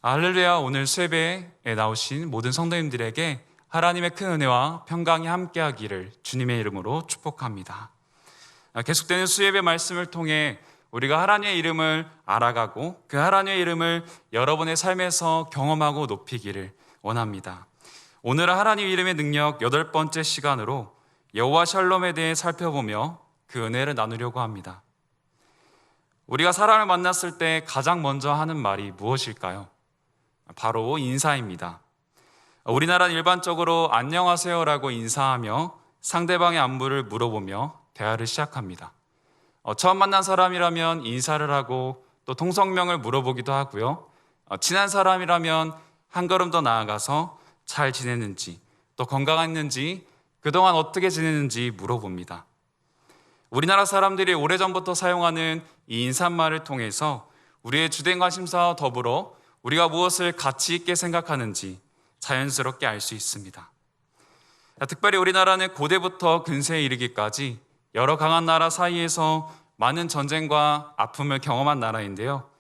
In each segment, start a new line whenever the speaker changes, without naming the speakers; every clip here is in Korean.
할렐루야. 오늘 수예배에 나오신 모든 성도님들에게 하나님의 큰 은혜와 평강이 함께하기를 주님의 이름으로 축복합니다. 계속되는 수예배 말씀을 통해 우리가 하나님의 이름을 알아가고 그 하나님의 이름을 여러분의 삶에서 경험하고 높이기를 원합니다. 오늘은 하나님 이름의 능력 8번째 시간으로 여호와 샬롬에 대해 살펴보며 그 은혜를 나누려고 합니다. 우리가 사람을 만났을 때 가장 먼저 하는 말이 무엇일까요? 바로 인사입니다. 우리나라는 일반적으로 안녕하세요라고 인사하며 상대방의 안부를 물어보며 대화를 시작합니다. 처음 만난 사람이라면 인사를 하고 또 통성명을 물어보기도 하고요. 친한 사람이라면 한 걸음 더 나아가서 잘 지냈는지 또 건강했는지 그동안 어떻게 지냈는지 물어봅니다. 우리나라 사람들이 오래전부터 사용하는 이 인사말을 통해서 우리의 주된 관심사와 더불어 우리가 무엇을 가치 있게 생각하는지 자연스럽게 알 수 있습니다. 특별히 우리나라는 고대부터 근세에 이르기까지 여러 강한 나라 사이에서 많은 전쟁과 아픔을 경험한 나라인데요.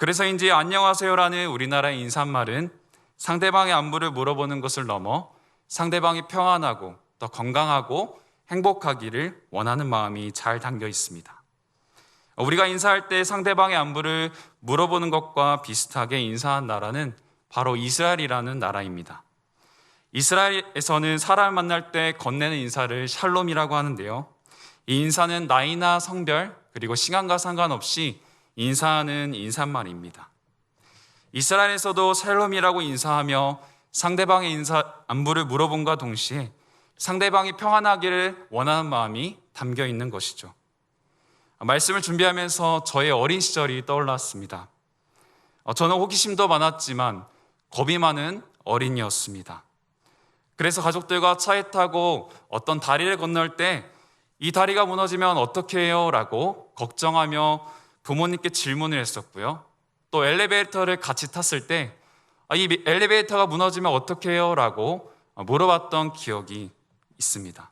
그래서인지 안녕하세요라는 우리나라의 인사말은 상대방의 안부를 물어보는 것을 넘어 상대방이 평안하고 더 건강하고 행복하기를 원하는 마음이 잘 담겨 있습니다. 우리가 인사할 때 상대방의 안부를 물어보는 것과 비슷하게 인사한 나라는 바로 이스라엘이라는 나라입니다. 이스라엘에서는 사람을 만날 때 건네는 인사를 샬롬이라고 하는데요. 이 인사는 나이나 성별 그리고 시간과 상관없이 인사하는 인사말입니다. 이스라엘에서도 샬롬이라고 인사하며 상대방의 안부를 물어본과 동시에 상대방이 평안하기를 원하는 마음이 담겨 있는 것이죠. 말씀을 준비하면서 저의 어린 시절이 떠올랐습니다. 저는 호기심도 많았지만 겁이 많은 어린이였습니다. 그래서 가족들과 차에 타고 어떤 다리를 건널 때 이 다리가 무너지면 어떻게 해요? 라고 걱정하며 부모님께 질문을 했었고요. 또 엘리베이터를 같이 탔을 때 이 엘리베이터가 무너지면 어떻게 해요? 라고 물어봤던 기억이 있습니다.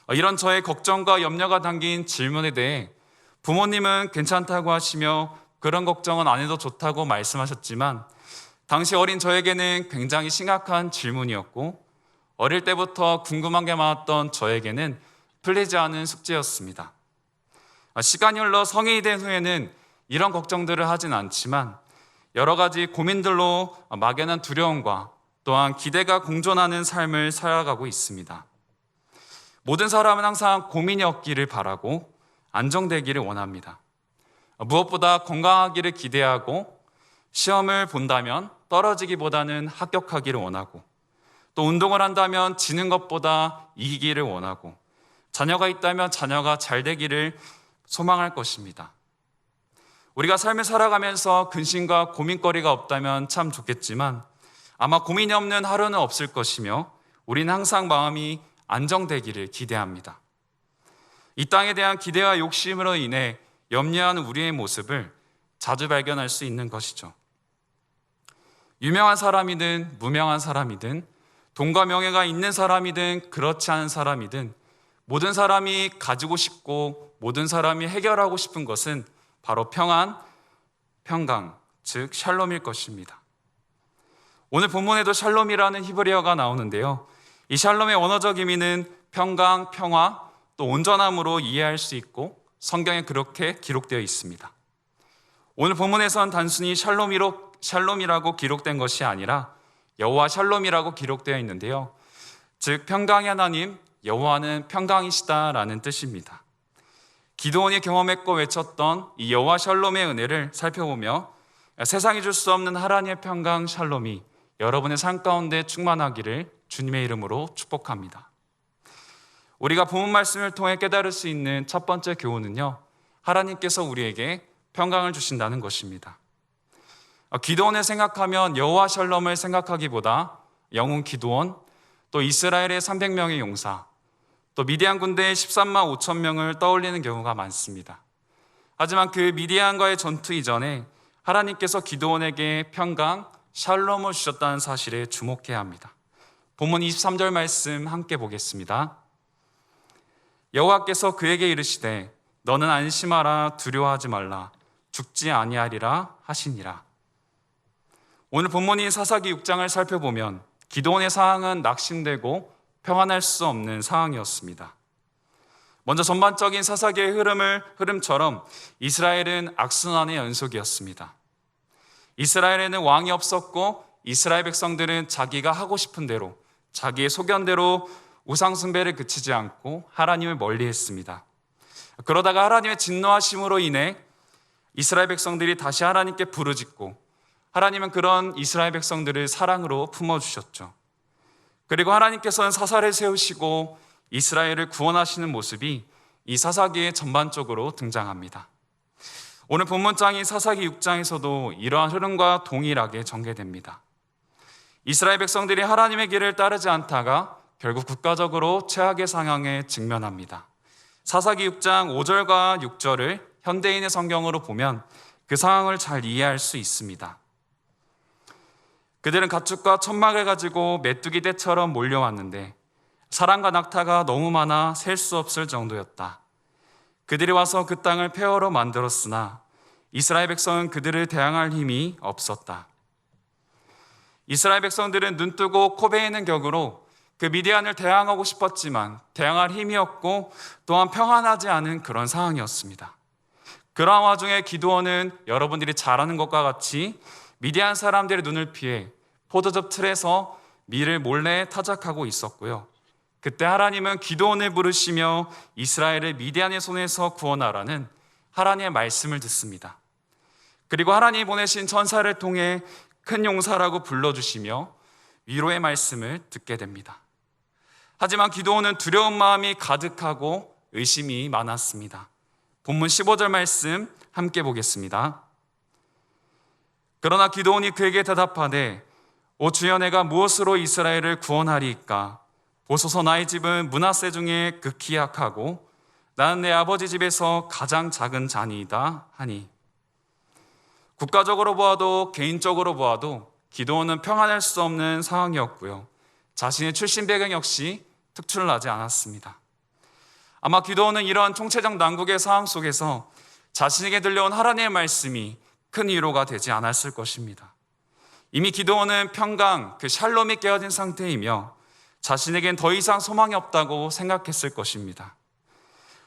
이런 저의 걱정과 염려가 담긴 질문에 대해 부모님은 괜찮다고 하시며 그런 걱정은 안 해도 좋다고 말씀하셨지만 당시 어린 저에게는 굉장히 심각한 질문이었고 어릴 때부터 궁금한 게 많았던 저에게는 풀리지 않은 숙제였습니다. 시간이 흘러 성인이 된 후에는 이런 걱정들을 하진 않지만 여러 가지 고민들로 막연한 두려움과 또한 기대가 공존하는 삶을 살아가고 있습니다. 모든 사람은 항상 고민이 없기를 바라고 안정되기를 원합니다. 무엇보다 건강하기를 기대하고 시험을 본다면 떨어지기보다는 합격하기를 원하고 또 운동을 한다면 지는 것보다 이기기를 원하고 자녀가 있다면 자녀가 잘 되기를 소망할 것입니다. 우리가 삶을 살아가면서 근심과 고민거리가 없다면 참 좋겠지만 아마 고민이 없는 하루는 없을 것이며 우리는 항상 마음이 안정되기를 기대합니다. 이 땅에 대한 기대와 욕심으로 인해 염려하는 우리의 모습을 자주 발견할 수 있는 것이죠. 유명한 사람이든 무명한 사람이든 돈과 명예가 있는 사람이든 그렇지 않은 사람이든 모든 사람이 가지고 싶고 모든 사람이 해결하고 싶은 것은 바로 평안, 평강, 즉 샬롬일 것입니다. 오늘 본문에도 샬롬이라는 히브리어가 나오는데요. 이 샬롬의 원어적 의미는 평강, 평화, 또 온전함으로 이해할 수 있고 성경에 그렇게 기록되어 있습니다. 오늘 본문에선 단순히 샬롬이라고 기록된 것이 아니라 여호와 샬롬이라고 기록되어 있는데요. 즉 평강의 하나님, 여호와는 평강이시다라는 뜻입니다. 기드온이 경험했고 외쳤던 이 여호와 샬롬의 은혜를 살펴보며 세상이 줄 수 없는 하나님의 평강 샬롬이 여러분의 삶 가운데 충만하기를 주님의 이름으로 축복합니다. 우리가 본문 말씀을 통해 깨달을 수 있는 첫 번째 교훈은요, 하나님께서 우리에게 평강을 주신다는 것입니다. 기드온을 생각하면 여호와 샬롬을 생각하기보다 영웅 기드온, 또 이스라엘의 300명의 용사, 또 미디안 군대의 13만 5천 명을 떠올리는 경우가 많습니다. 하지만 그 미디안과의 전투 이전에 하나님께서 기드온에게 평강, 샬롬을 주셨다는 사실에 주목해야 합니다. 본문 23절 말씀 함께 보겠습니다. 여호와께서 그에게 이르시되 너는 안심하라 두려워하지 말라 죽지 아니하리라 하시니라. 오늘 본문인 사사기 6장을 살펴보면 기드온의 상황은 낙심되고 평안할 수 없는 상황이었습니다. 먼저 전반적인 사사기의 흐름처럼 이스라엘은 악순환의 연속이었습니다. 이스라엘에는 왕이 없었고 이스라엘 백성들은 자기가 하고 싶은 대로 자기의 소견대로 우상 숭배를 그치지 않고 하나님을 멀리했습니다. 그러다가 하나님의 진노하심으로 인해 이스라엘 백성들이 다시 하나님께 부르짖고 하나님은 그런 이스라엘 백성들을 사랑으로 품어주셨죠. 그리고 하나님께서는 사사를 세우시고 이스라엘을 구원하시는 모습이 이 사사기의 전반적으로 등장합니다. 오늘 본문장인 사사기 6장에서도 이러한 흐름과 동일하게 전개됩니다. 이스라엘 백성들이 하나님의 길을 따르지 않다가 결국 국가적으로 최악의 상황에 직면합니다. 사사기 6장 5절과 6절을 현대인의 성경으로 보면 그 상황을 잘 이해할 수 있습니다. 그들은 가축과 천막을 가지고 메뚜기 떼처럼 몰려왔는데 사람과 낙타가 너무 많아 셀 수 없을 정도였다. 그들이 와서 그 땅을 폐허로 만들었으나 이스라엘 백성은 그들을 대항할 힘이 없었다. 이스라엘 백성들은 눈뜨고 코 베이는 격으로 그 미디안을 대항하고 싶었지만 대항할 힘이 없고 또한 평안하지 않은 그런 상황이었습니다. 그러한 와중에 기드온은 여러분들이 잘 아는 것과 같이 미디안 사람들의 눈을 피해 포도즙 틀에서 밀을 몰래 타작하고 있었고요. 그때 하나님은 기드온을 부르시며 이스라엘을 미디안의 손에서 구원하라는 하나님의 말씀을 듣습니다. 그리고 하나님이 보내신 천사를 통해 큰 용사라고 불러주시며 위로의 말씀을 듣게 됩니다. 하지만 기드온은 두려운 마음이 가득하고 의심이 많았습니다. 본문 15절 말씀 함께 보겠습니다. 그러나 기드온이 그에게 대답하되 오 주여 내가 무엇으로 이스라엘을 구원하리이까? 보소서 나의 집은 므낫세 중에 극히 약하고 나는 내 아버지 집에서 가장 작은 자니이다 하니. 국가적으로 보아도 개인적으로 보아도 기드온은 평안할 수 없는 상황이었고요. 자신의 출신 배경 역시 특출나지 않았습니다. 아마 기드온은 이러한 총체적 난국의 상황 속에서 자신에게 들려온 하나님의 말씀이 큰 위로가 되지 않았을 것입니다. 이미 기드온은 평강, 그 샬롬이 깨어진 상태이며 자신에겐 더 이상 소망이 없다고 생각했을 것입니다.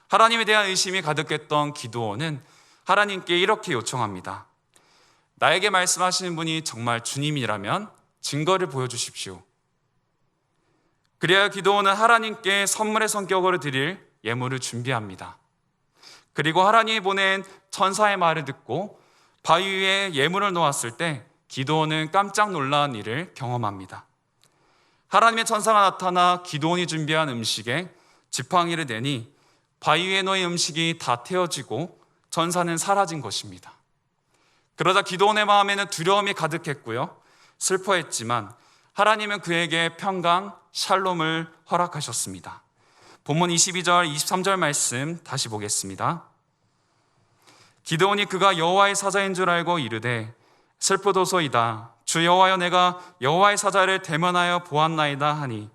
하나님에 대한 의심이 가득했던 기드온은 하나님께 이렇게 요청합니다. 나에게 말씀하시는 분이 정말 주님이라면 증거를 보여주십시오. 그래야 기드온은 하나님께 선물의 성격으로 드릴 예물을 준비합니다. 그리고 하나님이 보낸 천사의 말을 듣고 바위 위에 예물을 놓았을 때 기드온은 깜짝 놀란 일을 경험합니다. 하나님의 천사가 나타나 기드온이 준비한 음식에 지팡이를 내니 바위 위에 놓인 음식이 다 태워지고 천사는 사라진 것입니다. 그러자 기드온의 마음에는 두려움이 가득했고요. 슬퍼했지만 하나님은 그에게 평강, 샬롬을 허락하셨습니다. 본문 22절, 23절 말씀 다시 보겠습니다. 기드온이 그가 여호와의 사자인 줄 알고 이르되 슬프도소이다. 주 여호와여 내가 여호와의 사자를 대면하여 보았나이다 하니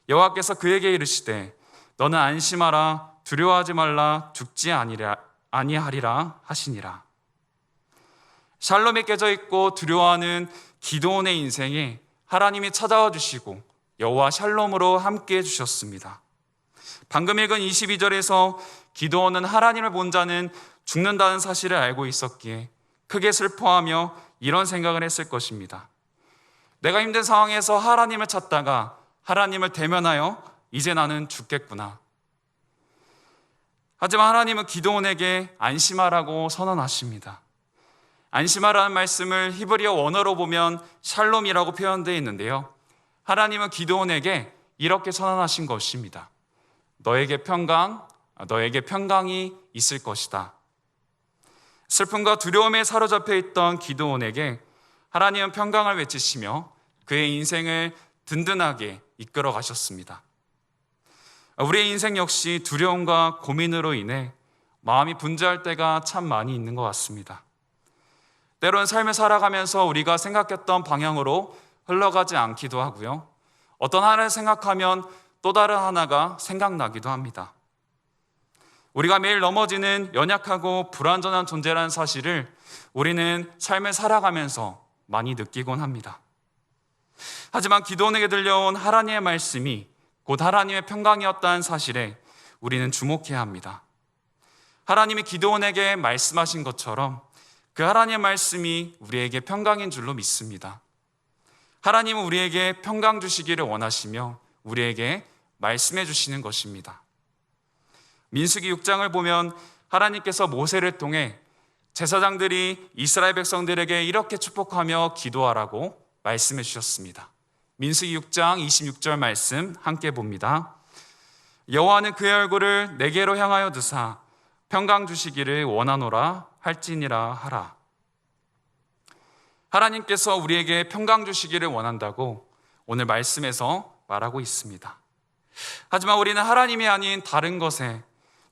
여호와께서 그에게 이르시되 너는 안심하라 두려워하지 말라 죽지 아니하리라 하시니라. 샬롬이 깨져 있고 두려워하는 기드온의 인생에 하나님이 찾아와 주시고 여호와 샬롬으로 함께 해주셨습니다. 방금 읽은 22절에서 기드온은 하나님을 본 자는 죽는다는 사실을 알고 있었기에 크게 슬퍼하며 이런 생각을 했을 것입니다. 내가 힘든 상황에서 하나님을 찾다가 하나님을 대면하여 이제 나는 죽겠구나. 하지만 하나님은 기드온에게 안심하라고 선언하십니다. 안심하라는 말씀을 히브리어 원어로 보면 샬롬이라고 표현되어 있는데요. 하나님은 기드온에게 이렇게 선언하신 것입니다. 너에게 평강이 있을 것이다. 슬픔과 두려움에 사로잡혀 있던 기드온에게 하나님은 평강을 외치시며 그의 인생을 든든하게 이끌어 가셨습니다. 우리의 인생 역시 두려움과 고민으로 인해 마음이 분주할 때가 참 많이 있는 것 같습니다. 때로는 삶을 살아가면서 우리가 생각했던 방향으로 흘러가지 않기도 하고요. 어떤 하나를 생각하면 또 다른 하나가 생각나기도 합니다. 우리가 매일 넘어지는 연약하고 불완전한 존재라는 사실을 우리는 삶을 살아가면서 많이 느끼곤 합니다. 하지만 기드온에게 들려온 하나님의 말씀이 곧 하나님의 평강이었다는 사실에 우리는 주목해야 합니다. 하나님이 기드온에게 말씀하신 것처럼 그 하나님의 말씀이 우리에게 평강인 줄로 믿습니다. 하나님은 우리에게 평강 주시기를 원하시며 우리에게 말씀해 주시는 것입니다. 민수기 6장을 보면 하나님께서 모세를 통해 제사장들이 이스라엘 백성들에게 이렇게 축복하며 기도하라고 말씀해 주셨습니다. 민수기 6장 26절 말씀 함께 봅니다. 여호와는 그의 얼굴을 내게로 향하여 드사 평강 주시기를 원하노라 할지니라 하라. 하나님께서 우리에게 평강 주시기를 원한다고 오늘 말씀에서 말하고 있습니다. 하지만 우리는 하나님이 아닌 다른 것에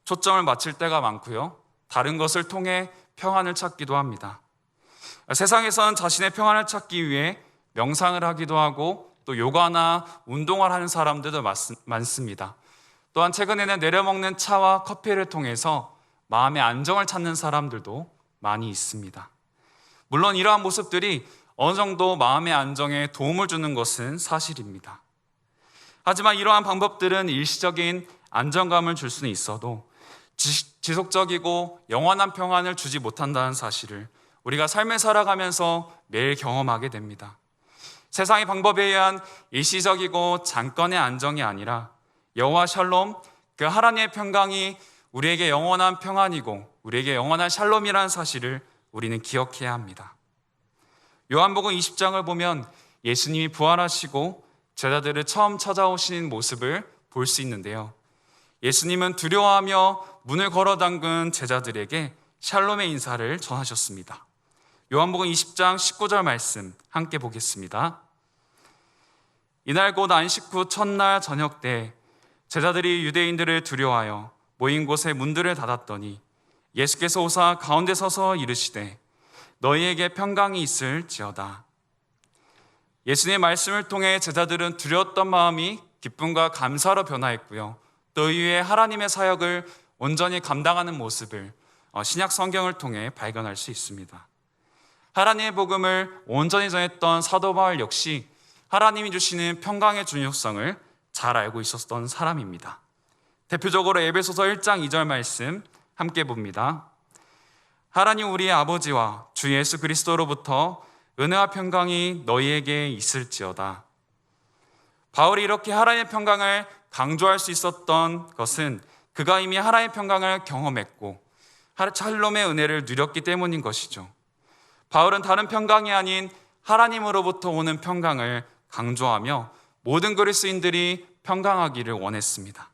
초점을 맞출 때가 많고요, 다른 것을 통해 평안을 찾기도 합니다. 세상에서는 자신의 평안을 찾기 위해 명상을 하기도 하고 또 요가나 운동을 하는 사람들도 많습니다. 또한 최근에는 내려먹는 차와 커피를 통해서 마음의 안정을 찾는 사람들도 많이 있습니다. 물론 이러한 모습들이 어느 정도 마음의 안정에 도움을 주는 것은 사실입니다. 하지만 이러한 방법들은 일시적인 안정감을 줄 수는 있어도 지속적이고 영원한 평안을 주지 못한다는 사실을 우리가 삶을 살아가면서 매일 경험하게 됩니다. 세상의 방법에 의한 일시적이고 잠깐의 안정이 아니라 여호와 샬롬, 그 하나님의 평강이 우리에게 영원한 평안이고 우리에게 영원한 샬롬이라는 사실을 우리는 기억해야 합니다. 요한복음 20장을 보면 예수님이 부활하시고 제자들을 처음 찾아오시는 모습을 볼 수 있는데요, 예수님은 두려워하며 문을 걸어 잠근 제자들에게 샬롬의 인사를 전하셨습니다. 요한복음 20장 19절 말씀 함께 보겠습니다. 이날 곧 안식 후 첫날 저녁 때 제자들이 유대인들을 두려워하여 모인 곳에 문들을 닫았더니 예수께서 오사 가운데 서서 이르시되 너희에게 평강이 있을지어다. 예수님의 말씀을 통해 제자들은 두려웠던 마음이 기쁨과 감사로 변화했고요, 또 이후에 하나님의 사역을 온전히 감당하는 모습을 신약 성경을 통해 발견할 수 있습니다. 하나님의 복음을 온전히 전했던 사도 바울 역시 하나님이 주시는 평강의 중요성을 잘 알고 있었던 사람입니다. 대표적으로 에베소서 1장 2절 말씀 함께 봅니다. 하나님 우리의 아버지와 주 예수 그리스도로부터 은혜와 평강이 너희에게 있을지어다. 바울이 이렇게 하나님의 평강을 강조할 수 있었던 것은 그가 이미 하나님의 평강을 경험했고 샬롬의 은혜를 누렸기 때문인 것이죠. 바울은 다른 평강이 아닌 하나님으로부터 오는 평강을 강조하며 모든 그리스도인들이 평강하기를 원했습니다.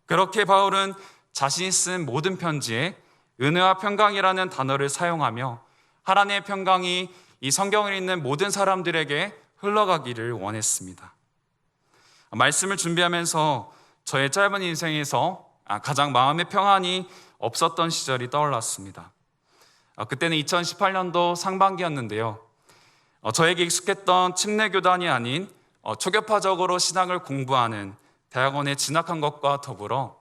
그렇게 바울은 자신이 쓴 모든 편지에 은혜와 평강이라는 단어를 사용하며 하나님의 평강이 이 성경을 읽는 모든 사람들에게 흘러가기를 원했습니다. 말씀을 준비하면서 저의 짧은 인생에서 가장 마음의 평안이 없었던 시절이 떠올랐습니다. 그때는 2018년도 상반기였는데요, 저에게 익숙했던 침례교단이 아닌 초교파적으로 신앙을 공부하는 대학원에 진학한 것과 더불어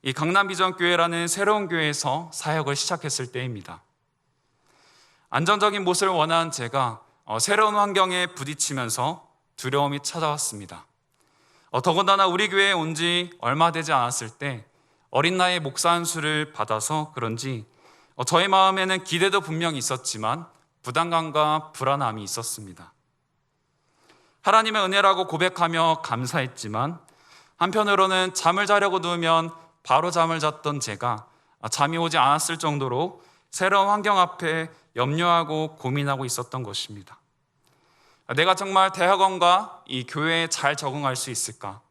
이 강남비전교회라는 새로운 교회에서 사역을 시작했을 때입니다. 안정적인 모습을 원한 제가 새로운 환경에 부딪히면서 두려움이 찾아왔습니다. 더군다나 우리 교회에 온 지 얼마 되지 않았을 때 어린 나이에 목사 안수를 받아서 그런지 저의 마음에는 기대도 분명히 있었지만 부담감과 불안함이 있었습니다. 하나님의 은혜라고 고백하며 감사했지만 한편으로는 잠을 자려고 누우면 바로 잠을 잤던 제가 잠이 오지 않았을 정도로 새로운 환경 앞에 염려하고 고민하고 있었던 것입니다. 내가 정말 대학원과 이 교회에 잘 적응할 수 있을까?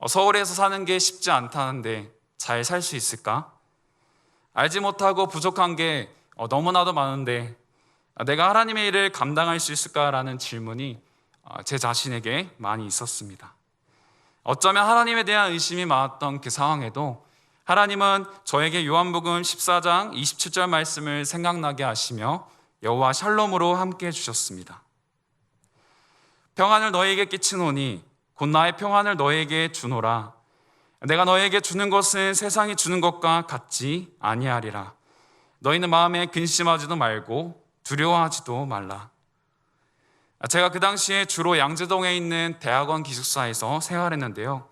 서울에서 사는 게 쉽지 않다는데 잘 살 수 있을까? 알지 못하고 부족한 게 너무나도 많은데 내가 하나님의 일을 감당할 수 있을까라는 질문이 제 자신에게 많이 있었습니다. 어쩌면 하나님에 대한 의심이 많았던 그 상황에도 하나님은 저에게 요한복음 14장 27절 말씀을 생각나게 하시며 여호와 샬롬으로 함께 해주셨습니다. 평안을 너희에게 끼치노니 곧 나의 평안을 너희에게 주노라. 내가 너희에게 주는 것은 세상이 주는 것과 같지 아니하리라. 너희는 마음에 근심하지도 말고 두려워하지도 말라. 제가 그 당시에 주로 양재동에 있는 대학원 기숙사에서 생활했는데요.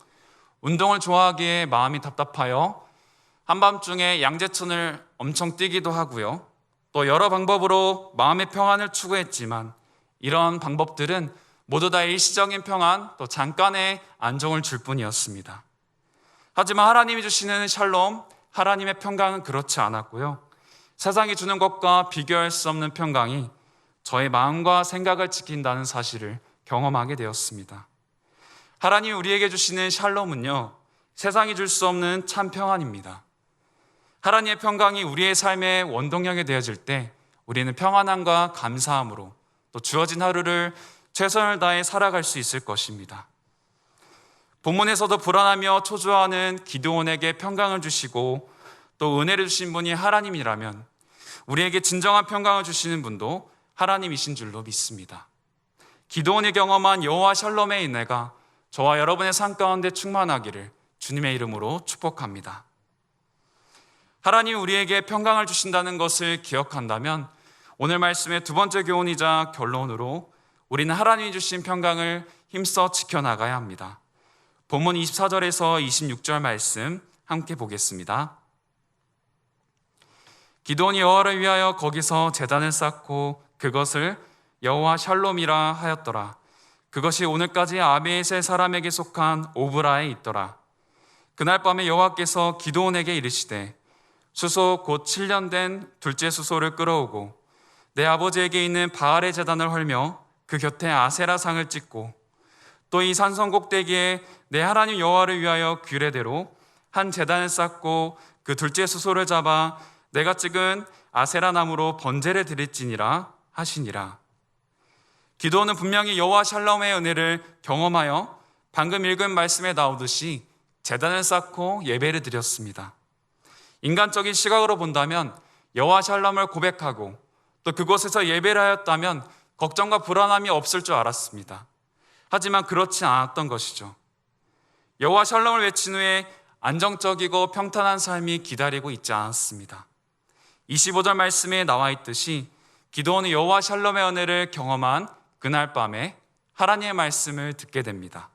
운동을 좋아하기에 마음이 답답하여 한밤중에 양재천을 엄청 뛰기도 하고요. 또 여러 방법으로 마음의 평안을 추구했지만 이런 방법들은 모두 다 일시적인 평안, 또 잠깐의 안정을 줄 뿐이었습니다. 하지만 하나님이 주시는 샬롬, 하나님의 평강은 그렇지 않았고요. 세상이 주는 것과 비교할 수 없는 평강이 저의 마음과 생각을 지킨다는 사실을 경험하게 되었습니다. 하나님이 우리에게 주시는 샬롬은요, 세상이 줄 수 없는 참 평안입니다. 하나님의 평강이 우리의 삶의 원동력이 되어질 때 우리는 평안함과 감사함으로 또 주어진 하루를 최선을 다해 살아갈 수 있을 것입니다. 본문에서도 불안하며 초조하는 기드온에게 평강을 주시고 또 은혜를 주신 분이 하나님이라면 우리에게 진정한 평강을 주시는 분도 하나님이신 줄로 믿습니다. 기드온이 경험한 여호와 샬롬의 은혜가 저와 여러분의 삶 가운데 충만하기를 주님의 이름으로 축복합니다. 하나님이 우리에게 평강을 주신다는 것을 기억한다면 오늘 말씀의 두 번째 교훈이자 결론으로 우리는 하나님이 주신 평강을 힘써 지켜나가야 합니다. 본문 24절에서 26절 말씀 함께 보겠습니다. 기드온이 여호와를 위하여 거기서 제단을 쌓고 그것을 여호와 샬롬이라 하였더라. 그것이 오늘까지 아비에셀 사람에게 속한 오브라에 있더라. 그날 밤에 여호와께서 기드온에게 이르시되 수소 곧 7년 된 둘째 수소를 끌어오고 내 아버지에게 있는 바알의 제단을 헐며 그 곁에 아세라상을 찍고 또 이 산성 꼭대기에 내 하나님 여호와를 위하여 규례대로 한 제단을 쌓고 그 둘째 수소를 잡아 내가 찍은 아세라 나무로 번제를 드릴지니라 하시니라. 기드온은 분명히 여호와 샬롬의 은혜를 경험하여 방금 읽은 말씀에 나오듯이 제단을 쌓고 예배를 드렸습니다. 인간적인 시각으로 본다면 여호와 샬롬을 고백하고 또 그곳에서 예배를 하였다면 걱정과 불안함이 없을 줄 알았습니다. 하지만 그렇지 않았던 것이죠. 여호와 샬롬을 외친 후에 안정적이고 평탄한 삶이 기다리고 있지 않았습니다. 25절 말씀에 나와 있듯이 기드온이 여호와 샬롬의 은혜를 경험한 그날 밤에 하나님의 말씀을 듣게 됩니다.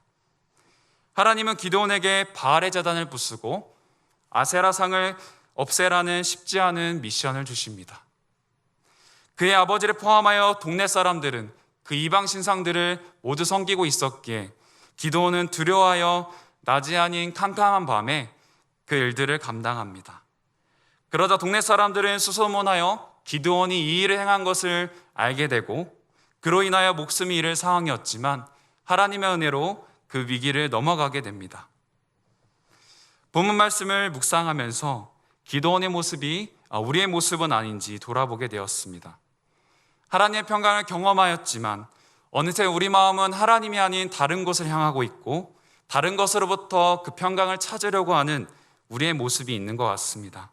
하나님은 기드온에게 바알의 제단을 부수고 아세라상을 없애라는 쉽지 않은 미션을 주십니다. 그의 아버지를 포함하여 동네 사람들은 그 이방 신상들을 모두 섬기고 있었기에 기드온은 두려워하여 낮이 아닌 캄캄한 밤에 그 일들을 감당합니다. 그러자 동네 사람들은 수소문하여 기드온이 이 일을 행한 것을 알게 되고 그로 인하여 목숨이 잃을 상황이었지만 하나님의 은혜로 그 위기를 넘어가게 됩니다. 본문 말씀을 묵상하면서 기드온의 모습이 우리의 모습은 아닌지 돌아보게 되었습니다. 하나님의 평강을 경험하였지만 어느새 우리 마음은 하나님이 아닌 다른 곳을 향하고 있고 다른 것으로부터 그 평강을 찾으려고 하는 우리의 모습이 있는 것 같습니다.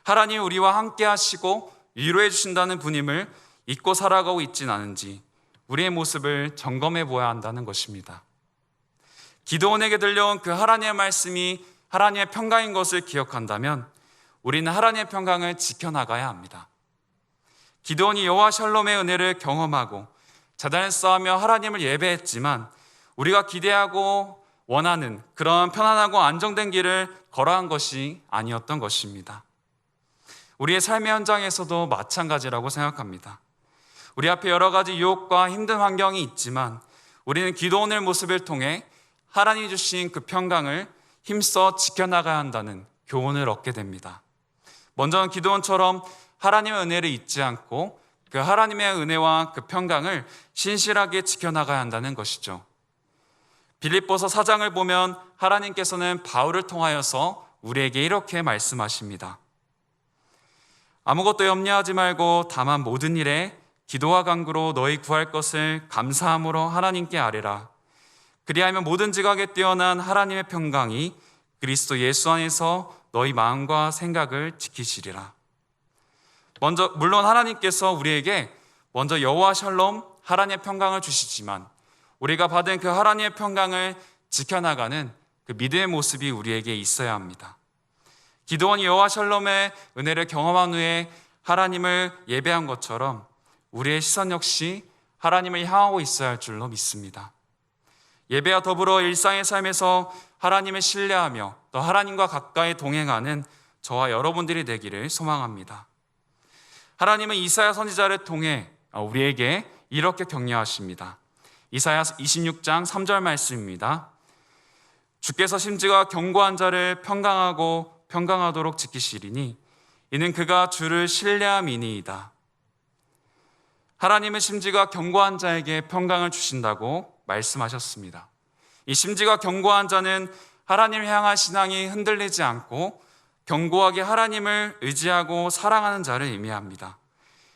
하나님이 우리와 함께 하시고 위로해 주신다는 분임을 잊고 살아가고 있진 않은지 우리의 모습을 점검해 보아야 한다는 것입니다. 기드온에게 들려온 그 하나님의 말씀이 하나님의 평강인 것을 기억한다면 우리는 하나님의 평강을 지켜나가야 합니다. 기드온이 여호와 샬롬의 은혜를 경험하고 제단을 쌓으며 하나님을 예배했지만 우리가 기대하고 원하는 그런 편안하고 안정된 길을 걸어간 것이 아니었던 것입니다. 우리의 삶의 현장에서도 마찬가지라고 생각합니다. 우리 앞에 여러 가지 유혹과 힘든 환경이 있지만 우리는 기드온의 모습을 통해 하나님이 주신 그 평강을 힘써 지켜나가야 한다는 교훈을 얻게 됩니다. 먼저는 기드온처럼 하나님의 은혜를 잊지 않고 그 하나님의 은혜와 그 평강을 신실하게 지켜나가야 한다는 것이죠. 빌립보서 4장을 보면 하나님께서는 바울을 통하여서 우리에게 이렇게 말씀하십니다. 아무것도 염려하지 말고 다만 모든 일에 기도와 간구로 너희 구할 것을 감사함으로 하나님께 아뢰라. 그리하면 모든 지각에 뛰어난 하나님의 평강이 그리스도 예수 안에서 너희 마음과 생각을 지키시리라. 물론 하나님께서 우리에게 먼저 여호와 샬롬 하나님의 평강을 주시지만 우리가 받은 그 하나님의 평강을 지켜나가는 그 믿음의 모습이 우리에게 있어야 합니다. 기드온이 여호와 샬롬의 은혜를 경험한 후에 하나님을 예배한 것처럼 우리의 시선 역시 하나님을 향하고 있어야 할 줄로 믿습니다. 예배와 더불어 일상의 삶에서 하나님을 신뢰하며 또 하나님과 가까이 동행하는 저와 여러분들이 되기를 소망합니다. 하나님은 이사야 선지자를 통해 우리에게 이렇게 격려하십니다. 이사야 26장 3절 말씀입니다. 주께서 심지가 견고한 자를 평강하고 평강하도록 지키시리니 이는 그가 주를 신뢰함이니이다. 하나님은 심지가 견고한 자에게 평강을 주신다고 말씀하셨습니다. 이 심지가 견고한 자는 하나님을 향한 신앙이 흔들리지 않고 견고하게 하나님을 의지하고 사랑하는 자를 의미합니다.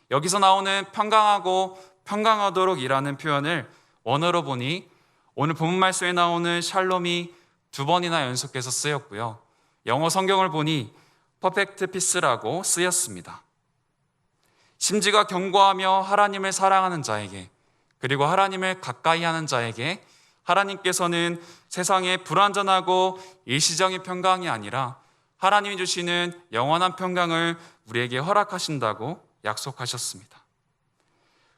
여기서 나오는 평강하고 평강하도록 이라는 표현을 원어로 보니 오늘 본문 말씀에 나오는 샬롬이 2번이나 연속해서 쓰였고요. 영어 성경을 보니 퍼펙트 피스라고 쓰였습니다. 심지가 견고하며 하나님을 사랑하는 자에게, 그리고 하나님을 가까이 하는 자에게 하나님께서는 세상의 불완전하고 일시적인 평강이 아니라 하나님이 주시는 영원한 평강을 우리에게 허락하신다고 약속하셨습니다.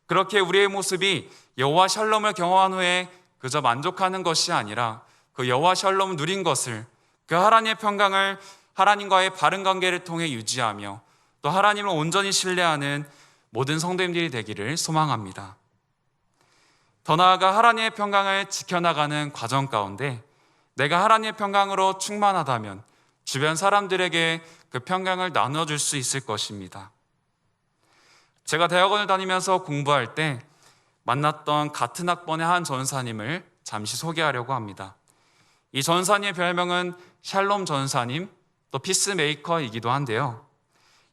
그렇게 우리의 모습이 여호와 샬롬을 경험한 후에 그저 만족하는 것이 아니라 그 여호와 샬롬을 누린 것을, 그 하나님의 평강을 하나님과의 바른 관계를 통해 유지하며 또 하나님을 온전히 신뢰하는 모든 성도님들이 되기를 소망합니다. 더 나아가 하나님의 평강을 지켜나가는 과정 가운데 내가 하나님의 평강으로 충만하다면 주변 사람들에게 그 평강을 나눠줄 수 있을 것입니다. 제가 대학원을 다니면서 공부할 때 만났던 같은 학번의 한 전사님을 잠시 소개하려고 합니다. 이 전사님의 별명은 샬롬 전사님, 또 피스메이커이기도 한데요.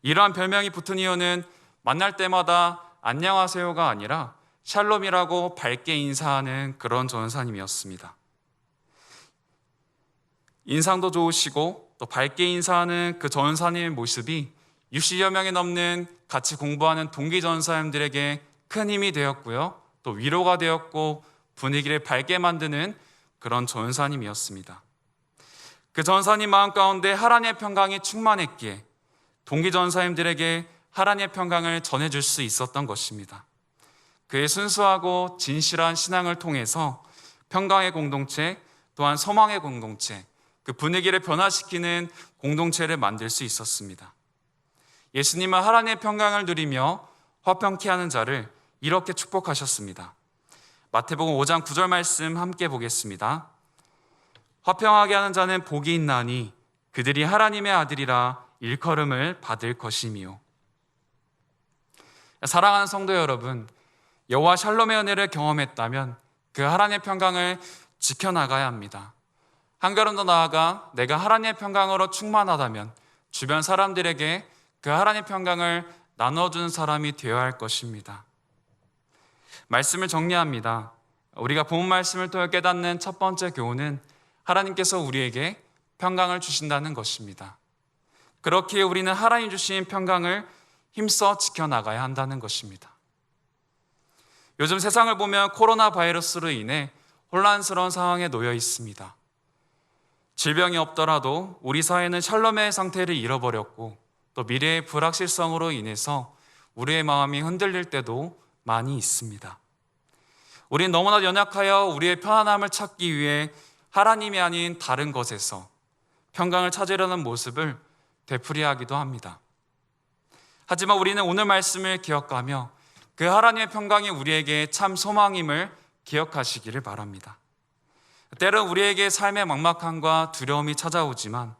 이러한 별명이 붙은 이유는 만날 때마다 안녕하세요가 아니라 샬롬이라고 밝게 인사하는 그런 전사님이었습니다. 인상도 좋으시고 또 밝게 인사하는 그 전사님의 모습이 60여 명이 넘는 같이 공부하는 동기 전사님들에게 큰 힘이 되었고요. 또 위로가 되었고 분위기를 밝게 만드는 그런 전사님이었습니다. 그 전사님 마음 가운데 하나님의 평강이 충만했기에 동기 전사님들에게 하나님의 평강을 전해줄 수 있었던 것입니다. 그의 순수하고 진실한 신앙을 통해서 평강의 공동체, 또한 소망의 공동체, 그 분위기를 변화시키는 공동체를 만들 수 있었습니다. 예수님은 하나님의 평강을 누리며 화평케 하는 자를 이렇게 축복하셨습니다. 마태복음 5장 9절 말씀 함께 보겠습니다. 화평하게 하는 자는 복이 있나니 그들이 하나님의 아들이라 일컬음을 받을 것이미요. 사랑하는 성도 여러분, 여호와 샬롬의 은혜를 경험했다면 그 하나님의 평강을 지켜나가야 합니다. 한 걸음 더 나아가 내가 하나님의 평강으로 충만하다면 주변 사람들에게 그 하나님의 평강을 나눠주는 사람이 되어야 할 것입니다. 말씀을 정리합니다. 우리가 본 말씀을 통해 깨닫는 첫 번째 교훈은 하나님께서 우리에게 평강을 주신다는 것입니다. 그렇기에 우리는 하나님 주신 평강을 힘써 지켜나가야 한다는 것입니다. 요즘 세상을 보면 코로나 바이러스로 인해 혼란스러운 상황에 놓여 있습니다. 질병이 없더라도 우리 사회는 샬롬의 상태를 잃어버렸고 또 미래의 불확실성으로 인해서 우리의 마음이 흔들릴 때도 많이 있습니다. 우린 너무나 연약하여 우리의 편안함을 찾기 위해 하나님이 아닌 다른 것에서 평강을 찾으려는 모습을 되풀이하기도 합니다. 하지만 우리는 오늘 말씀을 기억하며 그 하나님의 평강이 우리에게 참 소망임을 기억하시기를 바랍니다. 때론 우리에게 삶의 막막함과 두려움이 찾아오지만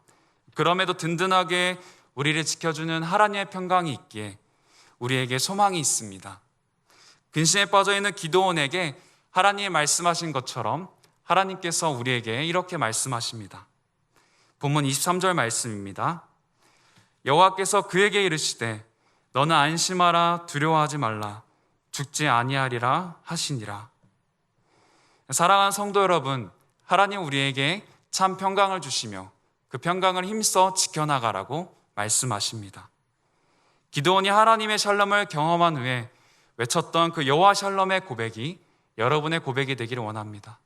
그럼에도 든든하게 우리를 지켜주는 하나님의 평강이 있기에 우리에게 소망이 있습니다. 근심에 빠져있는 기도원에게 하나님이 말씀하신 것처럼 하나님께서 우리에게 이렇게 말씀하십니다. 본문 23절 말씀입니다. 여호와께서 그에게 이르시되 너는 안심하라 두려워하지 말라 죽지 아니하리라 하시니라. 사랑하는 성도 여러분, 하나님 우리에게 참 평강을 주시며 그 평강을 힘써 지켜나가라고 말씀하십니다. 기드온이 하나님의 샬롬을 경험한 후에 외쳤던 그 여호와 샬롬의 고백이 여러분의 고백이 되기를 원합니다.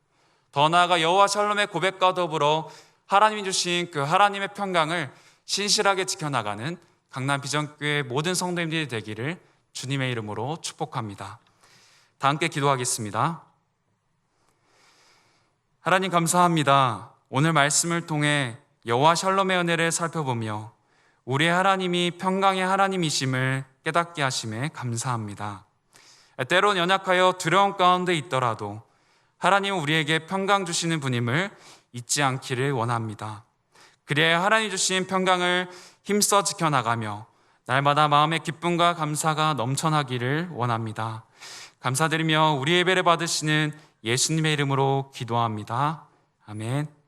더 나아가 여호와 샬롬의 고백과 더불어 하나님이 주신 그 하나님의 평강을 신실하게 지켜나가는 강남 비전교회 모든 성도님들이 되기를 주님의 이름으로 축복합니다. 다 함께 기도하겠습니다. 하나님 감사합니다. 오늘 말씀을 통해 여호와 샬롬의 은혜를 살펴보며 우리의 하나님이 평강의 하나님이심을 깨닫게 하심에 감사합니다. 때론 연약하여 두려움 가운데 있더라도 하나님은 우리에게 평강 주시는 분임을 잊지 않기를 원합니다. 그래야 하나님 주신 평강을 힘써 지켜나가며 날마다 마음의 기쁨과 감사가 넘쳐나기를 원합니다. 감사드리며 우리 예배를 받으시는 예수님의 이름으로 기도합니다. 아멘.